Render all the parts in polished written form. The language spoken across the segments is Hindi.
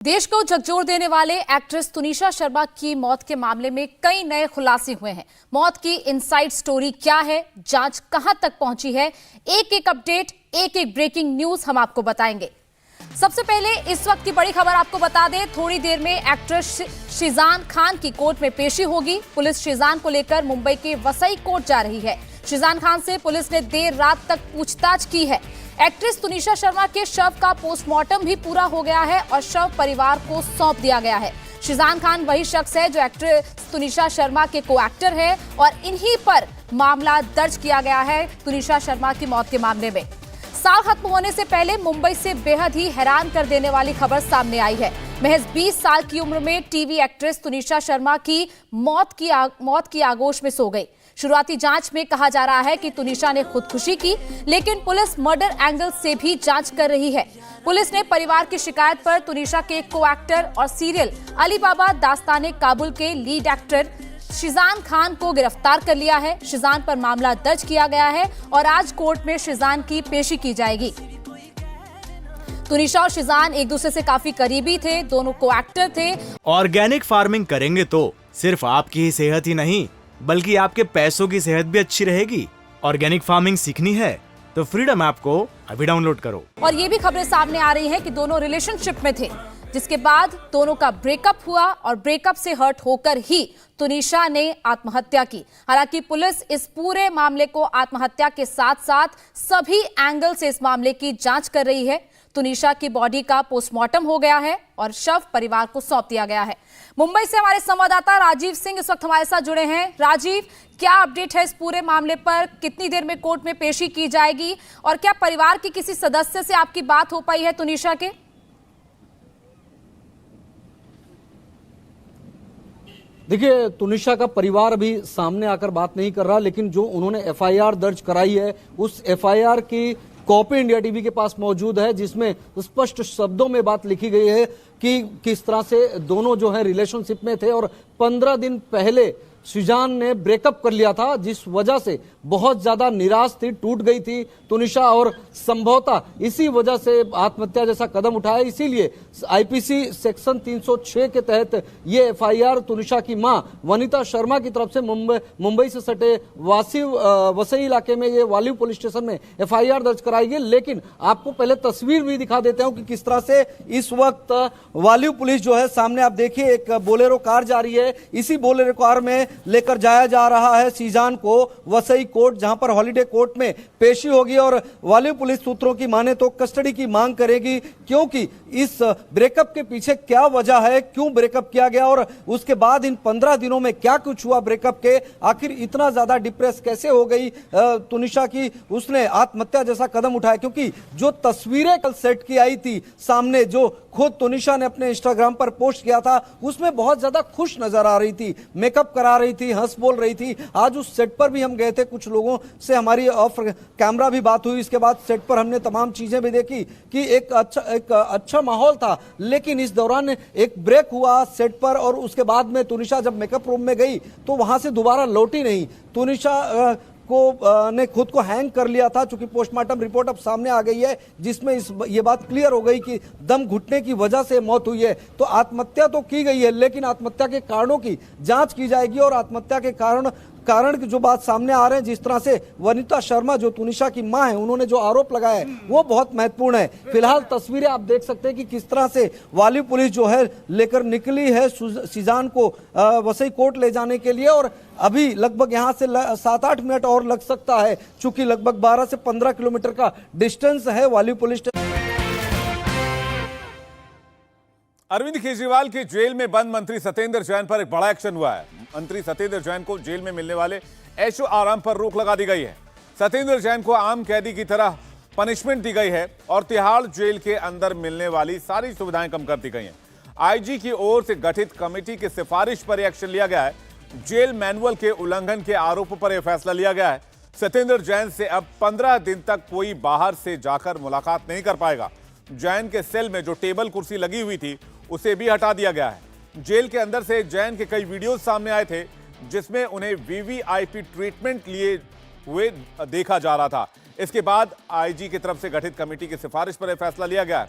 देश को झकझोर देने वाले एक्ट्रेस तुनिशा शर्मा की मौत के मामले में कई नए खुलासे हुए हैं। मौत की इनसाइड स्टोरी क्या है, जांच कहां तक पहुंची है, एक एक अपडेट, एक एक ब्रेकिंग न्यूज हम आपको बताएंगे। सबसे पहले इस वक्त की बड़ी खबर आपको बता दें, थोड़ी देर में एक्ट्रेस शीजान खान की कोर्ट में पेशी होगी। पुलिस शीजान को लेकर मुंबई के वसई कोर्ट जा रही है। शीजान खान से पुलिस ने देर रात तक पूछताछ की है। एक्ट्रेस तुनिशा शर्मा के शव का पोस्टमार्टम भी पूरा हो गया है और शव परिवार को सौंप दिया गया है। शीजान खान वही शख्स है जो एक्ट्रेस तुनिशा शर्मा के को एक्टर है और इन्हीं पर मामला दर्ज किया गया है तुनिशा शर्मा की मौत के मामले में। साल खत्म होने से पहले मुंबई से बेहद ही हैरान कर देने वाली खबर सामने आई है। महज 20 साल की उम्र में टीवी एक्ट्रेस तुनिशा शर्मा की मौत की आगोश में सो गई। शुरुआती जांच में कहा जा रहा है कि तुनिशा ने खुदकुशी की, लेकिन पुलिस मर्डर एंगल से भी जांच कर रही है। पुलिस ने परिवार की शिकायत पर तुनिशा के को एक्टर और सीरियल अली बाबा दास्ताने काबुल के लीड एक्टर शीजान खान को गिरफ्तार कर लिया है। शीजान पर मामला दर्ज किया गया है और आज कोर्ट में शीजान की पेशी की जाएगी। तुनिशा और शीजान एक दूसरे से काफी करीबी थे, दोनों को एक्टर थे। ऑर्गेनिक फार्मिंग करेंगे तो सिर्फ आपकी ही सेहत ही नहीं बल्कि आपके पैसों की सेहत भी अच्छी रहेगी। ऑर्गेनिक फार्मिंग सीखनी है तो फ्रीडम ऐप को अभी डाउनलोड करो। और ये भी खबरें सामने आ रही हैं कि दोनों रिलेशनशिप में थे, जिसके बाद दोनों का ब्रेकअप हुआ और ब्रेकअप से हर्ट होकर ही तुनिशा ने आत्महत्या की। हालांकि पुलिस इस पूरे मामले को आत्महत्या के साथ साथ सभी एंगल से इस मामले की जांच कर रही है। तुनिशा की बॉडी का पोस्टमार्टम हो गया है और शव परिवार को सौंप दिया गया है। मुंबई से हमारे संवाददाता राजीव सिंह इस वक्त हमारे साथ जुड़े हैं। राजीव, क्या अपडेट है इस पूरे मामले पर? कितनी देर में कोर्ट में पेशी की जाएगी और क्या परिवार के किसी सदस्य से आपकी बात हो पाई है तुनिशा के? देखिए, तुनिशा का परिवार अभी सामने आकर बात नहीं कर रहा, लेकिन जो उन्होंने एफआईआर दर्ज कराई है उस एफआईआर की कॉपी इंडिया टीवी के पास मौजूद है, जिसमें स्पष्ट शब्दों में बात लिखी गई है कि किस तरह से दोनों जो है रिलेशनशिप में थे और 15 दिन पहले शीजान ने ब्रेकअप कर लिया था, जिस वजह से बहुत ज्यादा निराश थी, टूट गई थी तुनिशा और संभवतः इसी वजह से आत्महत्या जैसा कदम उठाया। इसीलिए आईपीसी सेक्शन 306 के तहत ये एफआईआर तुनिशा की मां वनिता शर्मा की तरफ से मुंबई से सटे वसई इलाके में ये वालिव पुलिस स्टेशन में एफआईआर दर्ज कराई गई। लेकिन आपको पहले तस्वीर भी दिखा देते हैं कि किस तरह से इस वक्त वालिव पुलिस जो है सामने आप देखिए, एक बोलेरो कार जा रही है। इसी बोलेरो कार में लेकर जाया जा रहा है शीजान को वसई कोर्ट, जहां पर हॉलिडे कोर्ट में पेशी होगी और वालिव पुलिस सूत्रों की माने तो कस्टडी की मांग करेगी, क्योंकि इस ब्रेकअप के पीछे क्या वजह है, क्यों ब्रेकअप किया गया और उसके बाद इन 15 दिनों में क्या कुछ हुआ ब्रेकअप के, आखिर इतना ज्यादा डिप्रेस कैसे हो गई तुनिशा की उसने आत्महत्या जैसा कदम उठाया। क्योंकि जो तस्वीरें कल सेट की आई थी सामने, जो खुद तुनिशा ने अपने इंस्टाग्राम पर पोस्ट किया था, उसमें बहुत ज्यादा खुश नजर आ रही थी, मेकअप करा रही थी, हंस बोल रही थी। आज उस सेट पर भी हम गए थे, कुछ लोगों से हमारी ऑफ कैमरा भी बात हुई। इसके बाद सेट पर हमने तमाम चीजें भी देखी कि एक अच्छा माहौल था, लेकिन इस दौरान एक ब्रेक हुआ सेट पर और उसके बाद में तुनिशा जब मेकअप रूम में गई तो वहां से दोबारा लौटी नहीं। तुनिशा ने खुद को हैंग कर लिया था, चूंकि पोस्टमार्टम रिपोर्ट अब सामने आ गई है, जिसमें ये बात क्लियर हो गई कि दम घुटने की वजह से मौत हुई है। तो आत्महत्या तो की गई है, लेकिन आत्महत्या के कारणों की जांच की जाएगी और आत्महत्या के कारण की जो बात सामने आ रहे हैं, जिस तरह से वनिता शर्मा जो तुनिशा की मां है, उन्होंने जो आरोप लगाया है वो बहुत महत्वपूर्ण है। फिलहाल तस्वीरें आप देख सकते हैं कि किस तरह से वाली पुलिस जो है लेकर निकली है शीजान को वसई कोर्ट ले जाने के लिए और अभी लगभग यहां से 7-8 मिनट और लग सकता है, चूंकि लगभग 12 से 15 किलोमीटर का डिस्टेंस है वाली पुलिस स्टेशन। अरविंद केजरीवाल के जेल में बंद मंत्री सत्येंद्र जैन पर एक बड़ा एक्शन हुआ है। मंत्री सत्येंद्र जैन को जेल में मिलने वाले ऐशो आराम पर रोक लगा दी गई है। सत्येंद्र जैन को आम कैदी की तरह पनिशमेंट दी गई है और तिहाड़ जेल के अंदर मिलने वाली सारी सुविधाएं कम कर दी गई हैं। आईजी की ओर से गठित कमेटी की सिफारिश पर एक्शन लिया गया है। जेल मैनुअल के उल्लंघन के आरोप पर यह फैसला लिया गया है। सत्येंद्र जैन से अब 15 दिन तक कोई बाहर से जाकर मुलाकात नहीं कर पाएगा। जैन के सेल में जो टेबल कुर्सी लगी हुई थी उसे भी हटा दिया गया है। जेल के अंदर से जैन के कई वीडियोस सामने आए थे, जिसमें उन्हें वीवीआईपी ट्रीटमेंट लिए हुए देखा जा रहा था। इसके बाद आईजी की तरफ से गठित कमेटी की सिफारिश पर यह फैसला लिया गया है।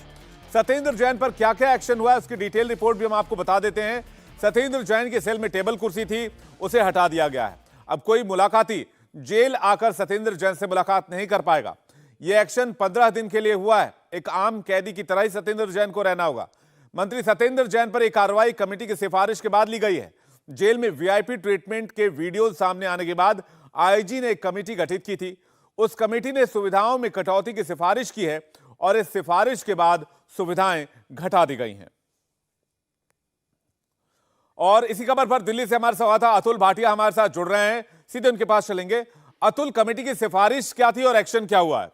सत्येंद्र जैन पर क्या क्या एक्शन हुआ है उसकी डिटेल रिपोर्ट भी हम आपको बता देते हैं। सत्येंद्र जैन के सेल में टेबल कुर्सी थी, उसे हटा दिया गया है। अब कोई मुलाकाती जेल आकर सत्येंद्र जैन से मुलाकात नहीं कर पाएगा। यह एक्शन 15 दिन के लिए हुआ है। एक आम कैदी की तरह ही सत्येंद्र जैन को रहना होगा। मंत्री सत्येंद्र जैन पर एक कार्रवाई कमेटी की सिफारिश के बाद ली गई है। जेल में वीआईपी ट्रीटमेंट के वीडियो सामने आने के बाद आईजी ने एक कमेटी गठित की थी। उस कमेटी ने सुविधाओं में कटौती की सिफारिश की है और इस सिफारिश के बाद सुविधाएं घटा दी गई हैं। और इसी खबर पर दिल्ली से हमारे संवाददाता अतुल भाटिया हमारे साथ जुड़ रहे हैं, सीधे उनके पास चलेंगे। अतुल, कमेटी की सिफारिश क्या थी और एक्शन क्या हुआ है?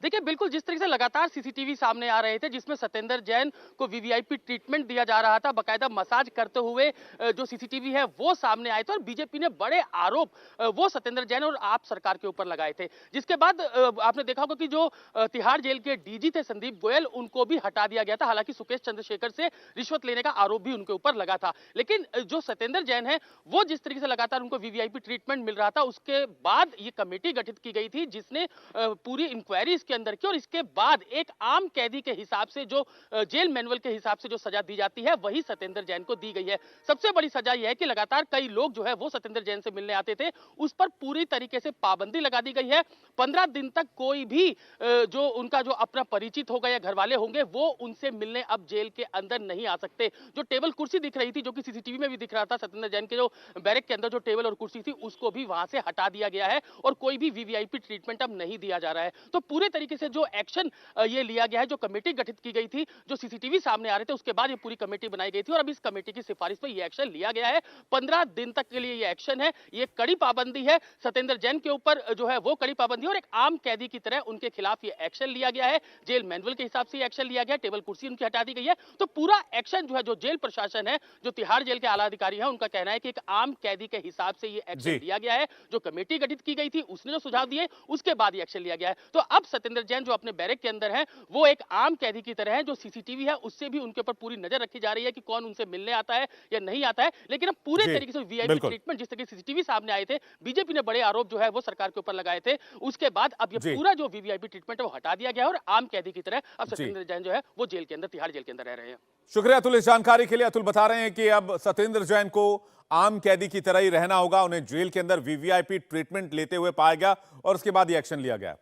देखिए, बिल्कुल जिस तरीके से लगातार सीसीटीवी सामने आ रहे थे जिसमें सत्येंद्र जैन को वीवीआईपी ट्रीटमेंट दिया जा रहा था, बकायदा मसाज करते हुए जो सीसीटीवी है वो सामने आए थे और बीजेपी ने बड़े आरोप वो सत्येंद्र जैन और आप सरकार के ऊपर लगाए थे। जिसके बाद आपने देखा होगा कि जो तिहाड़ जेल के डीजी थे संदीप गोयल, उनको भी हटा दिया गया था। हालांकि सुकेश चंद्रशेखर से रिश्वत लेने का आरोप भी उनके ऊपर लगा था। लेकिन जो सत्येंद्र जैन है वो जिस तरीके से लगातार उनको वीवीआईपी ट्रीटमेंट मिल रहा था, उसके बाद ये कमेटी गठित की गई थी जिसने पूरी इंक्वायरी इसके अंदर की और इसके बाद एक आम कैदी के हिसाब से जो जेल मैनुअल के हिसाब से जो सजा दी जाती है वही सत्येंद्र जैन को दी गई है। सबसे बड़ी सजा यह है कि लगातार कई लोग जो है वो सत्येंद्र जैन से मिलने आते थे, उस पर पूरी तरीके से पाबंदी लगा दी गई है। 15 दिन तक कोई भी जो उनका जो अपना परिचित होगा या घर वाले होंगे वो उनसे मिलने अब जेल के अंदर नहीं आ सकते। जो टेबल कुर्सी दिख रही थी, जो कि सीसीटीवी में भी दिख रहा था, सत्येंद्र जैन के जो बैरक के अंदर जो टेबल और कुर्सी थी उसको भी वहां से हटा दिया गया है और कोई भी वीवीआईपी ट्रीटमेंट अब नहीं दिया जा रहा है। तो पूरे तरीके से जो एक्शन ये लिया गया है, जो कमेटी गठित की गई थी, जो सीसीटीवी सामने आ रहे थे, उसके बाद ये पूरी कमेटी बनाई गई थी और अब इस कमेटी की सिफारिश पर ये एक्शन लिया गया है। 15 दिन तक के लिए ये एक्शन है। ये कड़ी पाबंदी है सत्येंद्र जैन के ऊपर, जो है वो कड़ी पाबंदी और एक आम कैदी की तरह उनके खिलाफ ये एक्शन लिया गया है। जेल मैनुअल के हिसाब से ये एक्शन लिया गया है। टेबल कुर्सी उनकी हटा दी गई है। तो पूरा एक्शन जो है, जो जेल प्रशासन है, जो तिहाड़ जेल के आला अधिकारी है, उनका कहना है कि एक आम कैदी के हिसाब से ये एक्शन लिया गया है। जो कमेटी गठित की गई थी उसने जो सुझाव दिए उसके बाद ये एक्शन लिया गया है। तो अब सत्येंद्र जैन जो अपने बैरक के अंदर है वो एक आम कैदी की तरह है। जो सीसीटीवी है उससे भी उनके ऊपर पूरी नजर रखी जा रही है कि कौन उनसे मिलने आता है या नहीं आता है। लेकिन अब पूरे तरीके से वीआईपी ट्रीटमेंट जिस तरह के सीसीटीवी सामने आए थे, बीजेपी ने बड़े आरोप जो है वो सरकार के ऊपर लगाए थे, उसके बाद अब ये पूरा जो वीवीआईपी ट्रीटमेंट है वो हटा दिया गया है और आम कैदी की तरह अब सत्येंद्र जैन जो है वो जेल के अंदर, तिहाड़ जेल के अंदर रह रहे हैं। शुक्रिया अतुल इस जानकारी के लिए। अतुल बता रहे हैं कि अब सत्येंद्र जैन को आम कैदी की तरह ही रहना होगा। उन्हें जेल के अंदर वीवीआईपी ट्रीटमेंट लेते हुए पाया गया और उसके बाद ये एक्शन लिया गया।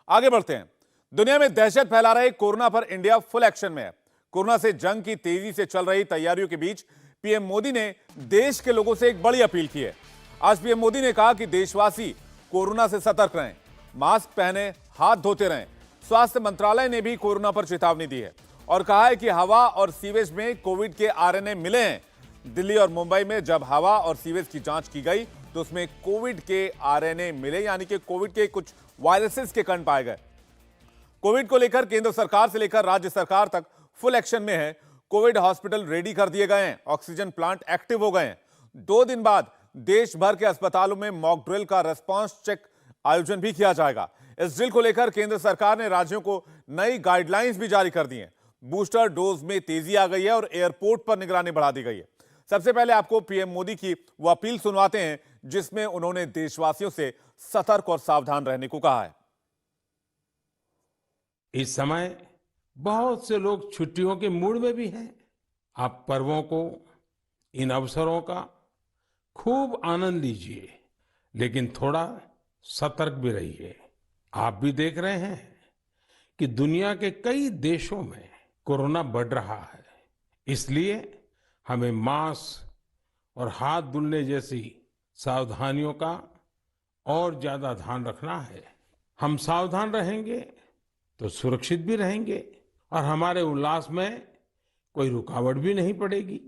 आगे बढ़ते हैं। दुनिया में दहशत फैला रहे कोरोना पर इंडिया फुल एक्शन में है। कोरोना से जंग की तेजी से चल रही तैयारियों के बीच पीएम मोदी ने देश के लोगों से एक बड़ी अपील की है। आज पीएम मोदी ने कहा कि देशवासी कोरोना से सतर्क रहें, मास्क पहने, हाथ धोते रहें। स्वास्थ्य मंत्रालय ने भी कोरोना पर चेतावनी दी है और कहा है कि हवा और सीवेज में कोविड के आरएनए मिले हैं। दिल्ली और मुंबई में जब हवा और सीवेज की जांच की गई तो उसमें कोविड के आरएनए मिले, यानी कि कोविड के कुछ वायरसेस के कण पाए गए। कोविड को लेकर केंद्र सरकार से लेकर राज्य सरकार तक फुल एक्शन में है। कोविड हॉस्पिटल रेडी कर दिए गए हैं, ऑक्सीजन प्लांट एक्टिव हो गए हैं। 2 दिन बाद देश भर के अस्पतालों में मॉक ड्रिल का रेस्पॉन्स चेक आयोजन भी किया जाएगा। इस ड्रिल को लेकर केंद्र सरकार ने राज्यों को नई गाइडलाइंस भी जारी कर दी हैं। बूस्टर डोज में तेजी आ गई है और एयरपोर्ट पर निगरानी बढ़ा दी गई है। सबसे पहले आपको पीएम मोदी की वो अपील सुनवाते हैं जिसमें उन्होंने देशवासियों से सतर्क और सावधान रहने को कहा है। इस समय बहुत से लोग छुट्टियों के मूड में भी हैं। आप पर्वों को, इन अवसरों का खूब आनंद लीजिए, लेकिन थोड़ा सतर्क भी रहिए। आप भी देख रहे हैं कि दुनिया के कई देशों में कोरोना बढ़ रहा है। इसलिए हमें मास्क और हाथ धुलने जैसी सावधानियों का और ज्यादा ध्यान रखना है। हम सावधान रहेंगे तो सुरक्षित भी रहेंगे और हमारे उल्लास में कोई रुकावट भी नहीं पड़ेगी।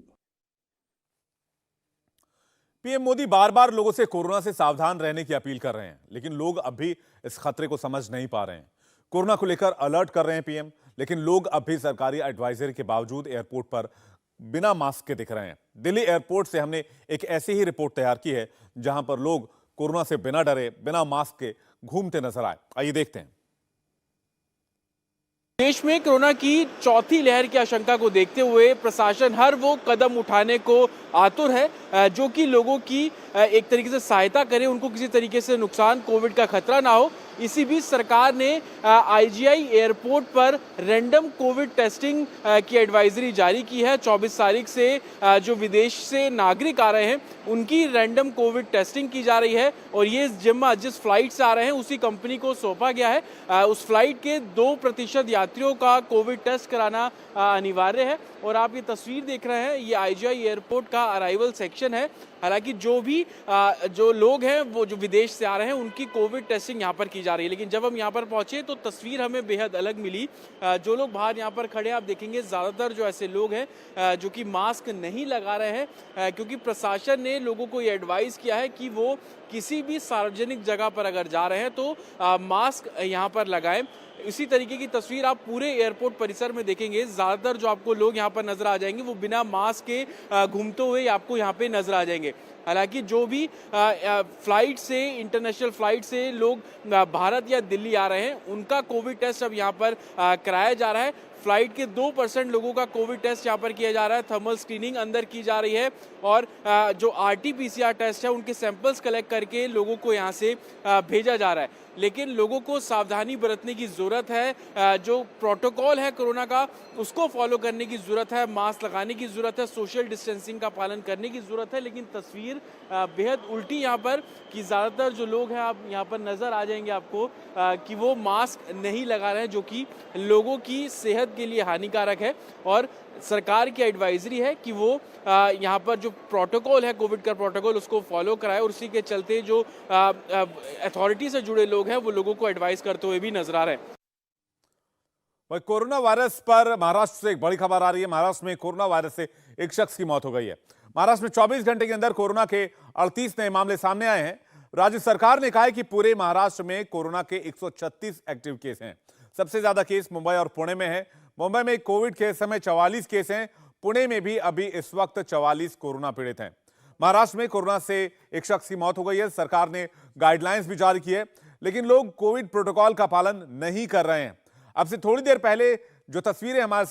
पीएम मोदी बार बार लोगों से कोरोना से सावधान रहने की अपील कर रहे हैं, लेकिन लोग अब भी इस खतरे को समझ नहीं पा रहे हैं। कोरोना को लेकर अलर्ट कर रहे हैं पीएम, लेकिन लोग अब भी सरकारी एडवाइजरी के बावजूद एयरपोर्ट पर बिना मास्क के दिख रहे हैं। दिल्ली एयरपोर्ट से हमने एक ऐसी ही रिपोर्ट तैयार की है जहां पर लोग कोरोना से बिना डरे, बिना मास्क के घूमते नजर आए। आइए देखते हैं। देश में कोरोना की चौथी लहर की आशंका को देखते हुए प्रशासन हर वो कदम उठाने को आतुर है जो कि लोगों की एक तरीके से सहायता करे, उनको किसी तरीके से नुकसान, कोविड का खतरा ना हो। इसी बीच सरकार ने आईजीआई एयरपोर्ट पर रैंडम कोविड टेस्टिंग की एडवाइजरी जारी की है। 24 तारीख से जो विदेश से नागरिक आ रहे हैं उनकी रैंडम कोविड टेस्टिंग की जा रही है और ये जिस फ्लाइट से आ रहे हैं उसी कंपनी को सौंपा गया है। उस फ्लाइट के 2% यात्रियों का कोविड टेस्ट कराना अनिवार्य है। और आप ये तस्वीर देख रहे हैं, ये आईजीआई एयरपोर्ट का अराइवल सेक्शन है। हालांकि जो लोग हैं वो जो विदेश से आ रहे हैं उनकी कोविड टेस्टिंग यहाँ पर की जा रही है, लेकिन जब हम यहाँ पर पहुंचे तो तस्वीर हमें बेहद अलग मिली। जो लोग बाहर यहाँ पर खड़े हैं आप देखेंगे ज़्यादातर जो ऐसे लोग हैं जो कि मास्क नहीं लगा रहे हैं, क्योंकि प्रशासन ने लोगों को ये एडवाइस किया है कि वो किसी भी सार्वजनिक जगह पर अगर जा रहे हैं तो मास्क यहाँ पर लगाएं। इसी तरीके की तस्वीर आप पूरे एयरपोर्ट परिसर में देखेंगे। ज़्यादातर जो आपको लोग यहाँ पर नजर आ जाएंगे वो बिना मास्क के घूमते हुए आपको यहाँ पे नजर आ जाएंगे। हालांकि जो भी फ्लाइट से इंटरनेशनल फ्लाइट से लोग भारत या दिल्ली आ रहे हैं उनका कोविड टेस्ट अब यहाँ पर कराया जा रहा है। फ्लाइट के 2% लोगों का कोविड टेस्ट यहाँ पर किया जा रहा है। थर्मल स्क्रीनिंग अंदर की जा रही है और जो आरटी-पीसीआर टेस्ट है उनके सैंपल्स कलेक्ट करके लोगों को यहाँ से भेजा जा रहा है। लेकिन लोगों को सावधानी बरतने की ज़रूरत है। जो प्रोटोकॉल है कोरोना का उसको फॉलो करने की ज़रूरत है, मास्क लगाने की ज़रूरत है, सोशल डिस्टेंसिंग का पालन करने की ज़रूरत है। लेकिन तस्वीर बेहद उल्टी यहाँ पर कि ज़्यादातर जो लोग हैं आप यहाँ पर नज़र आ जाएंगे आपको कि वो मास्क नहीं लगा रहे हैं, जो कि लोगों की सेहत के लिए हानिकारक है। और सरकार की एडवाइजरी है कि वो यहाँ पर जो प्रोटोकॉल है कोविड का प्रोटोकॉल उसको फॉलो कराए और उसी के चलते जो अथॉरिटी से जुड़े लोग हैं वो लोगों को एडवाइस करते हुए भी नजर आ रहे हैं। वही कोरोना वायरस पर महाराष्ट्र से एक बड़ी खबर आ रही है। महाराष्ट्र में कोरोना वायरस से एक शख्स की मौत हो गई है। महाराष्ट्र में 24 घंटे के अंदर कोरोना के 38 नए मामले सामने आए हैं। राज्य सरकार ने कहा है कि पूरे महाराष्ट्र में कोरोना के 136 एक्टिव केस हैं। सबसे ज्यादा केस मुंबई और पुणे में है। मुंबई में कोविड के समय 44 केस हैं। पुणे में भी अभी इस वक्त 44 कोरोना पीड़ित हैं। महाराष्ट्र में कोरोना से एक शख्स की मौत हो गई है। सरकार ने गाइडलाइंस भी जारी की है, लेकिन लोग कोविड प्रोटोकॉल का पालन नहीं कर रहे हैं। अब से थोड़ी देर पहले जो तस्वीरें हमारे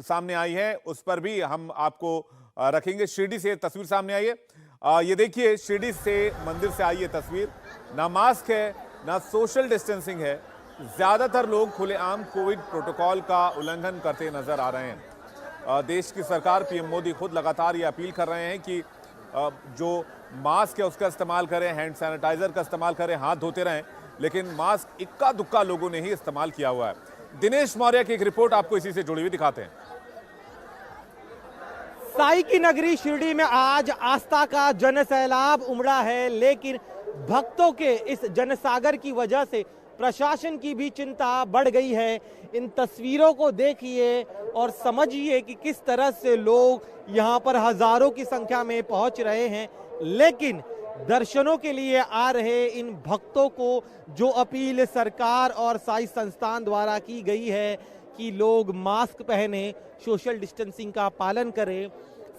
सामने आई हैं उस पर भी हम आपको रखेंगे। शिरडी से तस्वीर सामने आई है। ये देखिए, शिरडी से मंदिर से आई है तस्वीर। ना मास्क है ना सोशल डिस्टेंसिंग है। ज्यादातर लोग खुलेआम कोविड प्रोटोकॉल का उल्लंघन करते नजर आ रहे हैं। देश की सरकार पीएम मोदी खुद लगातार ये अपील कर रहे हैं कि जो मास्क है उसका इस्तेमाल करें, हैंड सैनिटाइजर का इस्तेमाल करें, हाथ धोते रहें, लेकिन मास्क इक्का दुक्का लोगों ने ही इस्तेमाल किया हुआ है। दिनेश मौर्य की एक रिपोर्ट आपको इसी से जुड़ी हुई दिखाते हैं। साई की नगरी शिरडी में आज आस्था का जनसैलाब उमड़ा है, लेकिन भक्तों के इस जनसागर की वजह से प्रशासन की भी चिंता बढ़ गई है। इन तस्वीरों को देखिए और समझिए कि किस तरह से लोग यहाँ पर हजारों की संख्या में पहुँच रहे हैं, लेकिन दर्शनों के लिए आ रहे इन भक्तों को जो अपील सरकार और साई संस्थान द्वारा की गई है कि लोग मास्क पहने, सोशल डिस्टेंसिंग का पालन करें,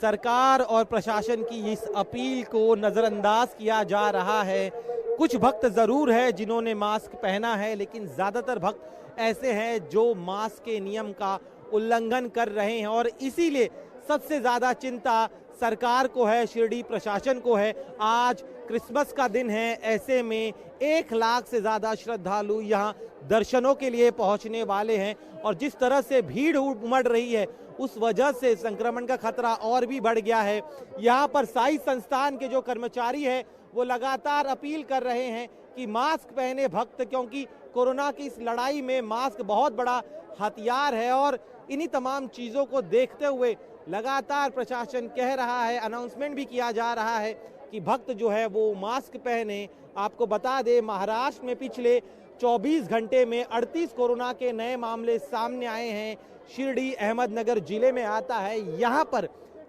सरकार और प्रशासन की इस अपील को नज़रअंदाज किया जा रहा है। कुछ भक्त ज़रूर है जिन्होंने मास्क पहना है, लेकिन ज़्यादातर भक्त ऐसे हैं जो मास्क के नियम का उल्लंघन कर रहे हैं और इसीलिए सबसे ज़्यादा चिंता सरकार को है, शिरडी प्रशासन को है। आज क्रिसमस का दिन है, ऐसे में 1 लाख से ज़्यादा श्रद्धालु यहाँ दर्शनों के लिए पहुँचने वाले हैं और जिस तरह से भीड़ उमड़ रही है उस वजह से संक्रमण का खतरा और भी बढ़ गया है। यहाँ पर साई संस्थान के जो कर्मचारी है वो लगातार अपील कर रहे हैं कि मास्क पहने भक्त, क्योंकि कोरोना की इस लड़ाई में मास्क बहुत बड़ा हथियार है और इन्हीं तमाम चीज़ों को देखते हुए लगातार प्रशासन कह रहा है, अनाउंसमेंट भी किया जा रहा है कि भक्त जो है वो मास्क पहने। आपको बता दें, महाराष्ट्र में पिछले 24 घंटे में 38 कोरोना के नए मामले सामने आए हैं। शिरडी अहमदनगर जिले में आता है। यहाँ पर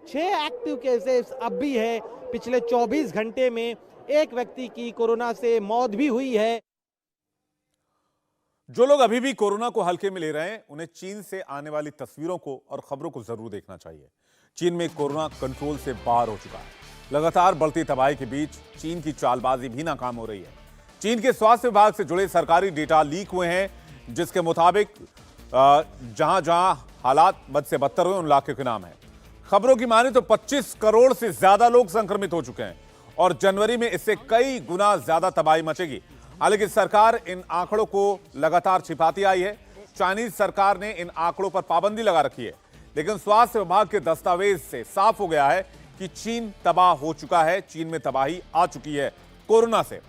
6 एक्टिव केसेस अब भी है। पिछले 24 घंटे में एक व्यक्ति की कोरोना से मौत भी हुई है। जो लोग अभी भी कोरोना को हल्के में ले रहे हैं उन्हें चीन से आने वाली तस्वीरों को और खबरों को जरूर देखना चाहिए। चीन में कोरोना कंट्रोल से बाहर हो चुका है। लगातार बढ़ती तबाही के बीच चीन की चालबाजी भी नाकाम हो रही है। चीन के स्वास्थ्य विभाग से जुड़े सरकारी डेटा लीक हुए हैं, जिसके मुताबिक जहां जहां हालात बद से बदतर हुए उन इलाकों के नाम है। खबरों की माने तो 25 करोड़ से ज्यादा लोग संक्रमित हो चुके हैं और जनवरी में इससे कई गुना ज्यादा तबाही मचेगी। हालांकि सरकार इन आंकड़ों को लगातार छिपाती आई है। चाइनीज सरकार ने इन आंकड़ों पर पाबंदी लगा रखी है, लेकिन स्वास्थ्य विभाग के दस्तावेज से साफ हो गया है कि चीन तबाह हो चुका है। चीन में तबाही आ चुकी है कोरोना से।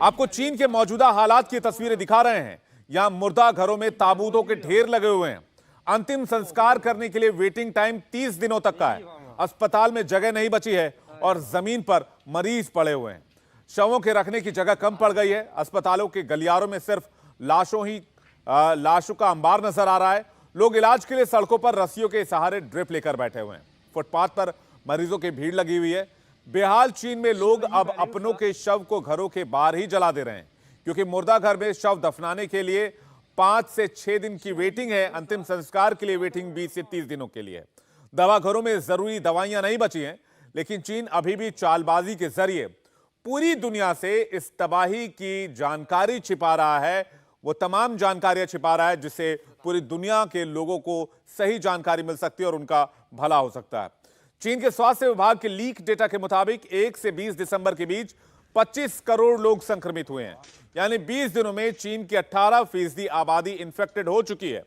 आपको चीन के मौजूदा हालात की तस्वीरें दिखा रहे हैं। यहां मुर्दा घरों में ताबूतों के ढेर लगे हुए हैं। अंतिम संस्कार करने के लिए वेटिंग टाइम 30 दिनों तक का है। अस्पताल में जगह नहीं बची है और जमीन पर मरीज पड़े हुए हैं। शवों के रखने की जगह कम पड़ गई है। अस्पतालों के गलियारों में सिर्फ लाशों का अंबार नजर आ रहा है। लोग इलाज के लिए सड़कों पर रस्सियों के सहारे ड्रिप लेकर बैठे हुए हैं। फुटपाथ पर मरीजों की भीड़ लगी हुई है। बेहाल चीन में लोग अब अपनों के शव को घरों के बाहर ही जला दे रहे हैं, क्योंकि मुर्दा घर में शव दफनाने के लिए 5 से 6 दिन की वेटिंग है। अंतिम संस्कार के लिए वेटिंग 20 से 30 दिनों के लिए। दवा घरों में जरूरी दवाइयां नहीं बची हैं, लेकिन चीन अभी भी चालबाजी के जरिए पूरी दुनिया से इस तबाही की जानकारी छिपा रहा है। वो तमाम जानकारियां छिपा रहा है जिससे पूरी दुनिया के लोगों को सही जानकारी मिल सकती है और उनका भला हो सकता है। चीन के स्वास्थ्य विभाग के लीक डेटा के मुताबिक 1 से 20 दिसंबर के बीच 25 करोड़ लोग संक्रमित हुए हैं। यानी 20 दिनों में चीन की 18% आबादी इंफेक्टेड हो चुकी है।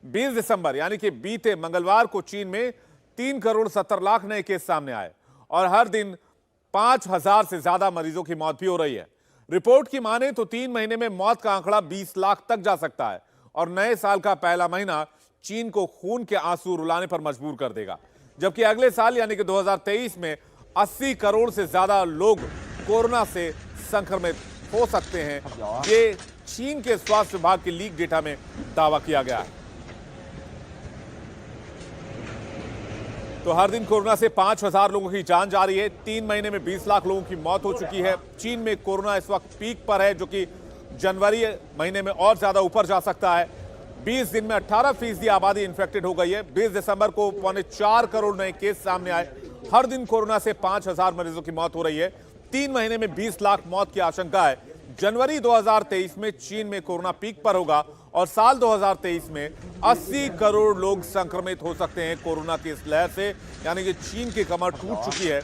20 दिसंबर यानी कि बीते मंगलवार को चीन में 3 करोड़ 70 लाख नए केस सामने आए और हर दिन 5,000 से ज्यादा मरीजों की मौत भी हो रही है। रिपोर्ट की माने तो 3 महीने में मौत का आंकड़ा 20 लाख तक जा सकता है और नए साल का पहला महीना चीन को खून के आंसू रुलाने पर मजबूर कर देगा। जबकि अगले साल यानी कि 2023 में 80 करोड़ से ज्यादा लोग कोरोना से संक्रमित हो सकते हैं। ये चीन के स्वास्थ्य विभाग के लीक डेटा में दावा किया गया है। तो हर दिन कोरोना से 5,000 लोगों की जान जा रही है। 3 महीने में 20 लाख लोगों की मौत हो चुकी है। चीन में कोरोना इस वक्त पीक पर है, जो कि जनवरी महीने में और ज्यादा ऊपर जा सकता है। 20 दिन में 18% आबादी इंफेक्टेड हो गई है। 20 दिसंबर को 4.25 करोड़ नए केस सामने आए। हर दिन कोरोना से 5,000 मरीजों की मौत हो रही है। 3 महीने में 20 लाख मौत की आशंका है। जनवरी 2023 में चीन में कोरोना पीक पर होगा और साल 2023 में 80 करोड़ लोग संक्रमित हो सकते हैं कोरोना की इस लहर से। यानी कि चीन की कमर टूट चुकी है।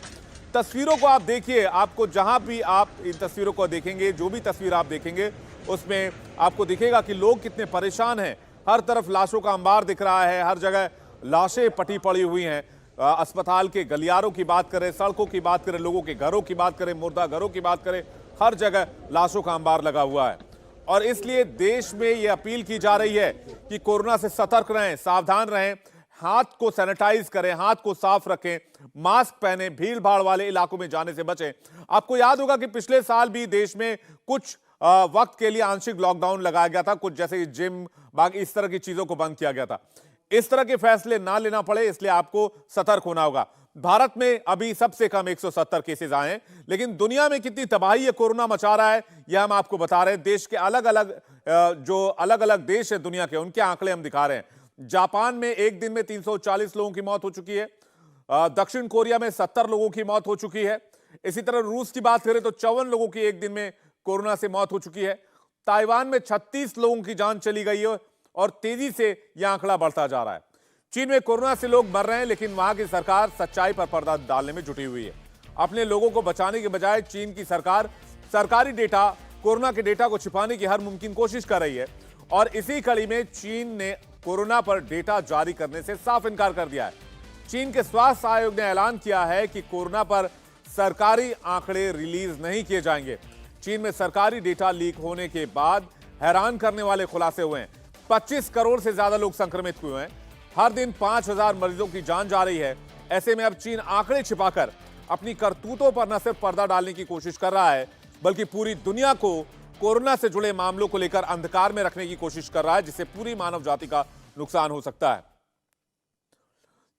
तस्वीरों को आप देखिए, आपको जहां भी आप इन तस्वीरों को देखेंगे, जो भी तस्वीर आप देखेंगे उसमें आपको दिखेगा कि लोग कितने परेशान हैं। हर तरफ लाशों का अंबार दिख रहा है, हर जगह लाशें पटी पड़ी हुई हैं। अस्पताल के गलियारों की बात करें, सड़कों की बात करें, लोगों के घरों की बात करें, मुर्दा घरों की बात करें, हर जगह लाशों का अंबार लगा हुआ है। और इसलिए देश में यह अपील की जा रही है कि कोरोना से सतर्क रहें, सावधान रहें, हाथ को सैनिटाइज करें, हाथ को साफ रखें, मास्क पहने, भीड़ भाड़ वाले इलाकों में जाने से बचें। आपको याद होगा कि पिछले साल भी देश में कुछ वक्त के लिए आंशिक लॉकडाउन लगाया गया था, कुछ जैसे जिम, बाकी इस तरह की चीजों को बंद किया गया था। इस तरह के फैसले ना लेना पड़े, इसलिए आपको सतर्क होना होगा। भारत में अभी सबसे कम 170 केसेस आए हैं, लेकिन दुनिया में कितनी तबाही ये कोरोना मचा रहा है यह हम आपको बता रहे हैं। देश के अलग अलग देश है दुनिया के, उनके आंकड़े हम दिखा रहे हैं। जापान में एक दिन में 340 लोगों की मौत हो चुकी है। दक्षिण कोरिया में 70 लोगों की मौत हो चुकी है। इसी तरह रूस की बात करें तो 54 लोगों की एक दिन में कोरोना से मौत हो चुकी है। ताइवान में 36 लोगों की जान चली गई है और तेजी से यह आंकड़ा बढ़ता जा रहा है। चीन में कोरोना से लोग मर रहे हैं, लेकिन वहां की सरकार सच्चाई पर पर्दा डालने में जुटी हुई है। अपने लोगों को बचाने के बजाय चीन की सरकार सरकारी डेटा, कोरोना के डेटा को छिपाने की हर मुमकिन कोशिश कर रही है। और इसी कड़ी में चीन ने कोरोना पर डेटा जारी करने से साफ इनकार कर दिया है। चीन के स्वास्थ्य आयोग ने ऐलान किया है कि कोरोना पर सरकारी आंकड़े रिलीज नहीं किए जाएंगे। चीन में सरकारी डेटा लीक होने के बाद हैरान करने वाले खुलासे हुए हैं। 25 करोड़ से ज्यादा लोग संक्रमित हुए हैं। हर दिन 5,000 मरीजों की जान जा रही है। ऐसे में अब चीन आंकड़े छिपाकर अपनी करतूतों पर न सिर्फ पर्दा डालने की कोशिश कर रहा है, बल्कि पूरी दुनिया को कोरोना से जुड़े मामलों को लेकर अंधकार में रखने की कोशिश कर रहा है, जिससे पूरी मानव जाति का नुकसान हो सकता है।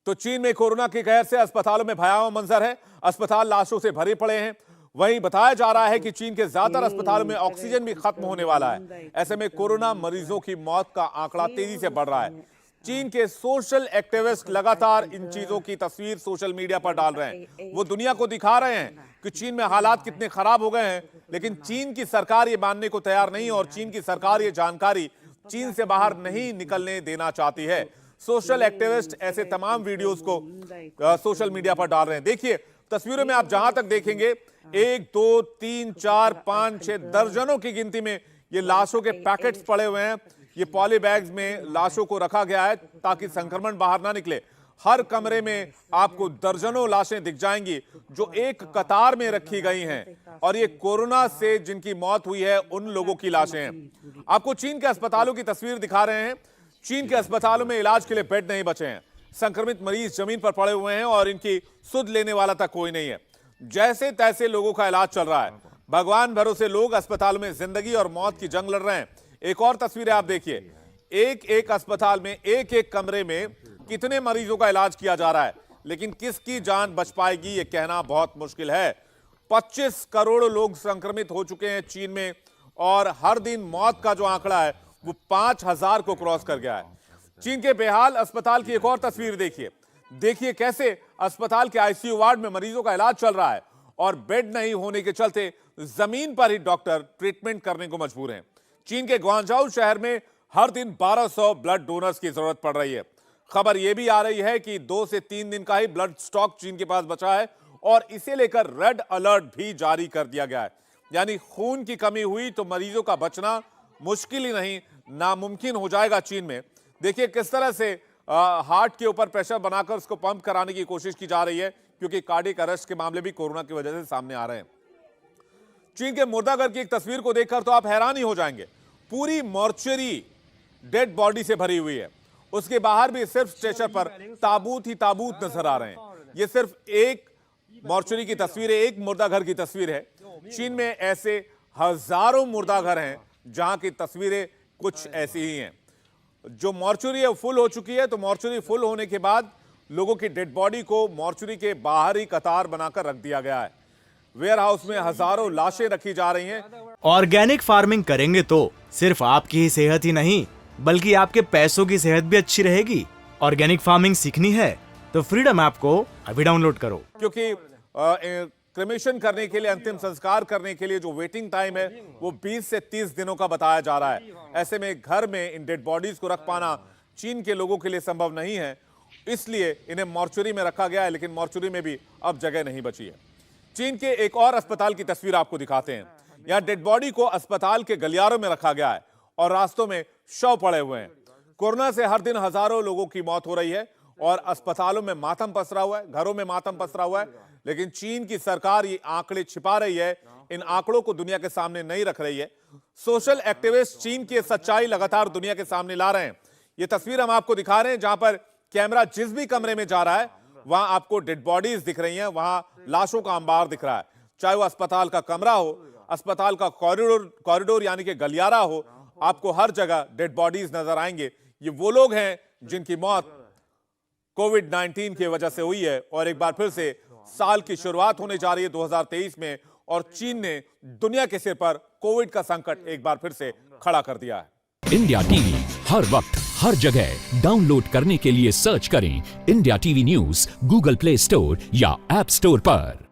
तो चीन में कोरोना के कहर से अस्पतालों में भयावह मंजर है। अस्पताल लाशों से भरे पड़े हैं। वहीं बताया जा रहा है कि चीन के ज्यादातर अस्पतालों में ऑक्सीजन भी खत्म होने वाला है। ऐसे में कोरोना मरीजों की मौत का आंकड़ा तेजी से बढ़ रहा है। चीन के सोशल एक्टिविस्ट लगातार इन चीजों की तस्वीर सोशल मीडिया पर डाल रहे हैं। वो दुनिया को दिखा रहे हैं कि चीन में हालात कितने खराब हो गए हैं, लेकिन चीन की सरकार ये मानने को तैयार नहीं, और चीन की सरकार ये जानकारी चीन से बाहर नहीं निकलने देना चाहती है। सोशल एक्टिविस्ट ऐसे तमाम वीडियोस को सोशल मीडिया पर डाल रहे हैं। देखिए, तस्वीरों में आप जहां तक देखेंगे 1, 2, 3, 4, 5, 6 दर्जनों की गिनती में ये लाशों के पैकेट्स पड़े हुए हैं। ये पॉली बैग्स में लाशों को रखा गया है ताकि संक्रमण बाहर ना निकले। हर कमरे में आपको दर्जनों लाशें दिख जाएंगी जो एक कतार में रखी गई हैं और ये कोरोना से जिनकी मौत हुई है उन लोगों की लाशें हैं। आपको चीन के अस्पतालों की तस्वीर दिखा रहे हैं। चीन के अस्पतालों में इलाज के लिए बेड नहीं बचे हैं। संक्रमित मरीज जमीन पर पड़े हुए हैं और इनकी सुध लेने वाला तक कोई नहीं है। जैसे तैसे लोगों का इलाज चल रहा है। भगवान भरोसे लोग अस्पतालों में जिंदगी और मौत की जंग लड़ रहे हैं। एक और तस्वीरें आप देखिए, एक एक अस्पताल में एक एक कमरे में कितने मरीजों का इलाज किया जा रहा है, लेकिन किसकी जान बच पाएगी ये कहना बहुत मुश्किल है। 25 करोड़ लोग संक्रमित हो चुके हैं चीन में और हर दिन मौत का जो आंकड़ा है वो 5000 को क्रॉस कर गया है। चीन के बेहाल अस्पताल की एक और तस्वीर देखिए कैसे अस्पताल के आईसीयू वार्ड में मरीजों का इलाज चल रहा है और बेड नहीं होने के चलते जमीन पर ही डॉक्टर ट्रीटमेंट करने को मजबूर हैं। चीन के ग्वांगझाऊ शहर में हर दिन 1200 ब्लड डोनर्स की जरूरत पड़ रही है। खबर यह भी आ रही है कि 2 से 3 दिन का ही ब्लड स्टॉक चीन के पास बचा है और इसे लेकर रेड अलर्ट भी जारी कर दिया गया है। यानी खून की कमी हुई तो मरीजों का बचना मुश्किल ही नहीं नामुमकिन हो जाएगा चीन में। देखिए किस तरह से हार्ट के ऊपर प्रेशर बनाकर उसको पंप कराने की कोशिश की जा रही है, क्योंकि कार्डियक अरेस्ट के मामले भी कोरोना की वजह से सामने आ रहे हैं। चीन के मुर्दाघर की एक तस्वीर को देखकर तो आप हैरान ही हो जाएंगे। पूरी मॉर्चरी डेड बॉडी से भरी हुई है। उसके बाहर भी सिर्फ स्ट्रेचर पर ताबूत ही ताबूत नजर आ रहे हैं। यह सिर्फ एक मॉर्चरी की तस्वीर है, एक मुर्दाघर की तस्वीर है। चीन में ऐसे हजारों मुर्दाघर हैं जहां की तस्वीरें कुछ ऐसी ही हैं। जो मॉर्चरी है फुल हो चुकी है, तो मॉर्चरी फुल होने के बाद लोगों की डेड बॉडी को मॉर्चरी के बाहर ही कतार बनाकर रख दिया गया है। वेयर हाउस में हजारों लाशें रखी जा रही हैं। ऑर्गेनिक फार्मिंग करेंगे तो सिर्फ आपकी ही सेहत ही नहीं बल्कि आपके पैसों की सेहत भी अच्छी रहेगी। ऑर्गेनिक फार्मिंग सीखनी है तो फ्रीडम ऐप को अभी डाउनलोड करो। क्योंकि क्रिमेशन करने के लिए, अंतिम संस्कार करने के लिए जो वेटिंग टाइम है वो 20 से 30 दिनों का बताया जा रहा है। ऐसे में घर में इन डेड बॉडीज को रख पाना चीन के लोगों के लिए संभव नहीं है, इसलिए इन्हें मॉर्चरी में रखा गया है। लेकिन मॉर्चरी में भी अब जगह नहीं बची है। चीन के एक और अस्पताल की तस्वीर आपको दिखाते हैं। यहां डेड बॉडी को अस्पताल के गलियारों में रखा गया है और रास्तों में शव पड़े हुए हैं। कोरोना से हर दिन हजारों लोगों की मौत हो रही है और अस्पतालों में मातम पसरा हुआ है, घरों में मातम पसरा हुआ है। लेकिन चीन की सरकार ये आंकड़े छिपा रही है, इन आंकड़ों को दुनिया के सामने नहीं रख रही है। सोशल एक्टिविस्ट चीन की सच्चाई लगातार दुनिया के सामने ला रहे हैं। ये तस्वीर हम आपको दिखा रहे हैं जहां पर कैमरा जिस भी कमरे में जा रहा है वहां आपको डेड बॉडीज दिख रही हैं, वहां लाशों का अंबार दिख रहा है। चाहे वो अस्पताल का कमरा हो, अस्पताल का कॉरिडोर यानी कि गलियारा हो, आपको हर जगह डेड बॉडीज नजर आएंगे। ये वो लोग हैं जिनकी मौत कोविड-19 की वजह से हुई है और एक बार फिर से साल की शुरुआत होने जा रही है 2023 में और चीन ने दुनिया के सिर पर कोविड का संकट एक बार फिर से खड़ा कर दिया है। इंडिया टीवी हर वक्त हर जगह डाउनलोड करने के लिए सर्च करें India TV news Google play store या ऐप स्टोर पर।